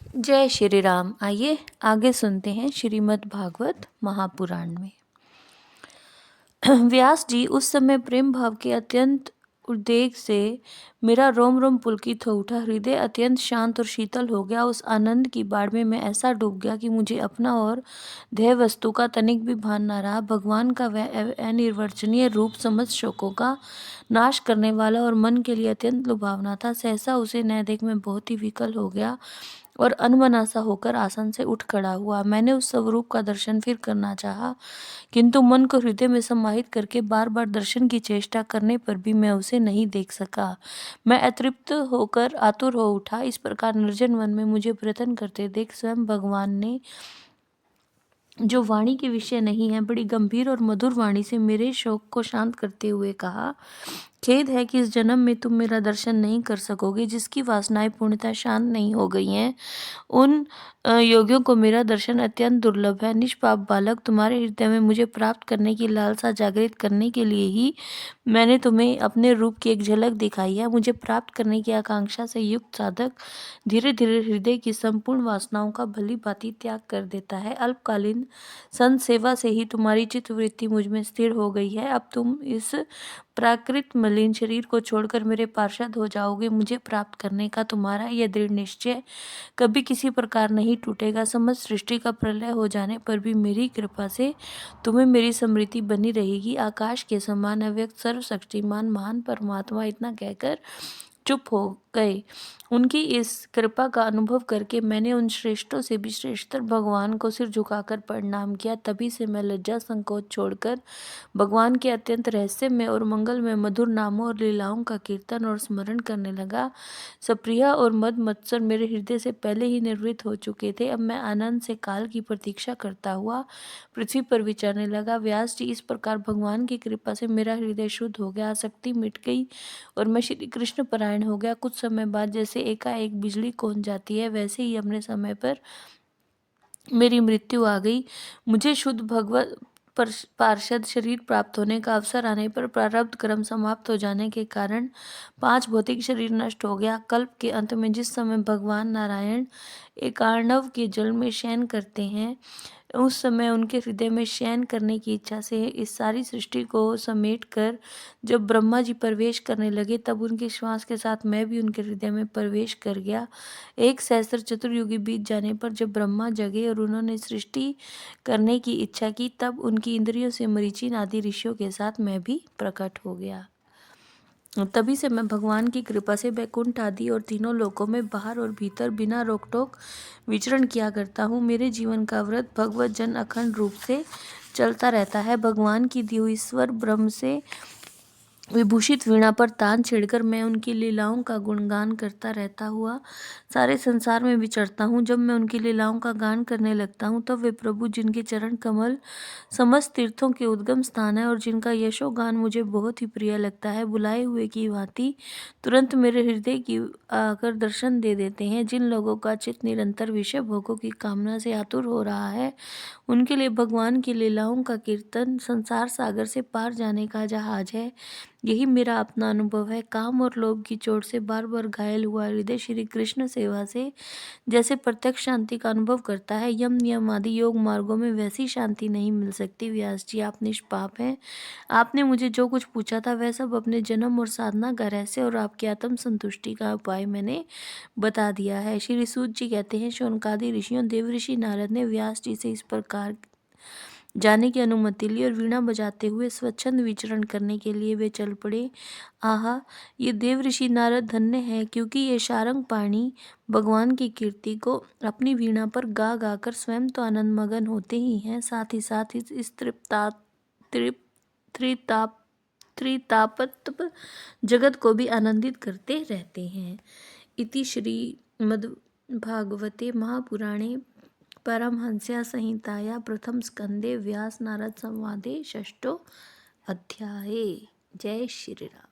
जय श्री राम। आइए आगे सुनते हैं श्रीमद् भागवत महापुराण में। व्यास जी, उस समय प्रेम भाव के अत्यंत उद्वेग से मेरा रोम रोम पुलकित हो उठा, हृदय अत्यंत शांत और शीतल हो गया। उस आनंद की बाढ़ में मैं ऐसा डूब गया कि मुझे अपना और ध्येय वस्तु का तनिक भी भान न रहा। भगवान का वह अनिर्वचनीय रूप समस्त शोकों का नाश करने वाला और मन के लिए अत्यंत लुभावना था। सहसा उसे न देख मैं बहुत ही विकल हो गया और अनमना सा होकर आसन से उठ खड़ा हुआ। मैंने उस स्वरूप का दर्शन फिर करना चाहा, किंतु मन को हृदय में समाहित करके बार बार दर्शन की चेष्टा करने पर भी मैं उसे नहीं देख सका। मैं अतृप्त होकर आतुर हो उठा। इस प्रकार निर्जन वन में मुझे प्रयत्न करते देख स्वयं भगवान ने, जो वाणी के विषय नहीं है, बड़ी गंभीर और मधुर वाणी से मेरे शोक को शांत करते हुए कहा, खेद है कि इस जन्म में तुम मेरा दर्शन नहीं कर सकोगे। जिसकी वासनाएं पूर्णतः शांत नहीं हो गई हैं, उन योगियों को मेरा दर्शन अत्यंत दुर्लभ है। निष्पाप बालक, तुम्हारे हृदय में मुझे प्राप्त करने की लालसा जागृत करने के लिए ही मैंने तुम्हें अपने रूप की एक झलक दिखाई है। मुझे प्राप्त करने की आकांक्षा से युक्त साधक धीरे धीरे हृदय की संपूर्ण वासनाओं का भली भांति त्याग कर देता है। अल्पकालीन संत सेवा से ही तुम्हारी चित्तवृत्ति मुझ में स्थिर हो गई है। अब तुम इस प्राकृत मलिन शरीर को छोड़कर मेरे पार्षद हो जाओगे। मुझे प्राप्त करने का तुम्हारा यह दृढ़ निश्चय कभी किसी प्रकार नहीं टूटेगा। समस्त सृष्टि का प्रलय हो जाने पर भी मेरी कृपा से तुम्हें मेरी स्मृति बनी रहेगी। आकाश के समान अव्यक्त सर्वशक्तिमान महान परमात्मा इतना कहकर चुप हो गए। उनकी इस कृपा का अनुभव करके मैंने उन श्रेष्ठों से भी श्रेष्ठतर भगवान को सिर झुकाकर प्रणाम किया। तभी से मैं लज्जा संकोच छोड़कर भगवान के अत्यंत रहस्यमय और मंगलमय मधुर नामों और लीलाओं का कीर्तन और स्मरण करने लगा। सप्रिया और मद मत्सर मेरे हृदय से पहले ही निर्वृत्त हो चुके थे। अब मैं आनंद से काल की प्रतीक्षा करता हुआ पृथ्वी पर विचरने लगा। व्यास जी, इस प्रकार भगवान की कृपा से मेरा हृदय शुद्ध हो गया, आसक्ति मिट गई और मैं श्री कृष्ण परायण हो गया। कुछ समय बाद जैसे एकाएक बिजली कौंध जाती है, वैसे ही अपने समय पर मेरी मृत्यु आ गई। मुझे शुद्ध भगवत पार्षद शरीर प्राप्त होने का अवसर आने पर प्रारब्ध कर्म समाप्त हो जाने के कारण 5 भौतिक शरीर नष्ट हो गया। कल्प के अंत में जिस समय भगवान नारायण एकार्णव के जल में शयन करते हैं, उस समय उनके हृदय में शयन करने की इच्छा से इस सारी सृष्टि को समेट कर जब ब्रह्मा जी प्रवेश करने लगे, तब उनके श्वास के साथ मैं भी उनके हृदय में प्रवेश कर गया। 1 सहस्त्र चतुर्युगी बीत जाने पर जब ब्रह्मा जगे और उन्होंने सृष्टि करने की इच्छा की, तब उनकी इंद्रियों से मरीचि आदि ऋषियों के साथ मैं भी प्रकट हो गया। तभी से मैं भगवान की कृपा से वैकुंठ आदि और तीनों लोकों में बाहर और भीतर बिना रोक टोक विचरण किया करता हूँ। मेरे जीवन का व्रत भगवत जन अखंड रूप से चलता रहता है। भगवान की दी हुई स्वर ब्रह्म से विभूषित वीणा पर तान छेड़कर मैं उनकी लीलाओं का गुणगान करता रहता हुआ सारे संसार में विचरता हूँ। जब मैं उनकी लीलाओं का गान करने लगता हूँ, तब वे प्रभु, जिनके चरण कमल समस्त तीर्थों के उद्गम स्थान है और जिनका यशो गान मुझे बहुत ही प्रिय लगता है, बुलाए हुए की भांति तुरंत मेरे हृदय की आकर दर्शन दे देते हैं। जिन लोगों का चित्त निरंतर विषय भोगों की कामना से आतुर हो रहा है, उनके लिए भगवान की लीलाओं का कीर्तन संसार सागर से पार जाने का जहाज है। यही मेरा अपना अनुभव है। काम और लोभ की चोट से बार बार घायल हुआ हृदय श्री कृष्ण सेवा से जैसे प्रत्यक्ष शांति का अनुभव करता है, यम नियम आदि योग मार्गों में वैसी शांति नहीं मिल सकती। व्यास जी, आप निष्पाप हैं। आपने मुझे जो कुछ पूछा था वह सब अपने जन्म और साधना का रहस्य और आपकी आत्म संतुष्टि का उपाय मैंने बता दिया है। श्री सूत जी कहते हैं, शौनकादि ऋषियों देवऋषि नारद ने व्यास जी से इस प्रकार जाने की अनुमति ली और वीणा बजाते हुए स्वच्छंद विचरण करने के लिए वे चल पड़े। आहा, ये देव ऋषि नारद धन्य है, क्योंकि ये शारंग पाणी भगवान की कीर्ति को अपनी वीणा पर गा गा कर स्वयं तो आनंद मगन होते ही हैं, साथ ही साथ इस त्रितापत जगत को भी आनंदित करते रहते हैं। इति श्रीमद्भागवते महापुराणे परमहंस्या संहिताया प्रथम स्कंदे व्यास नारद संवादे षष्ठो अध्याये। जय श्री राम।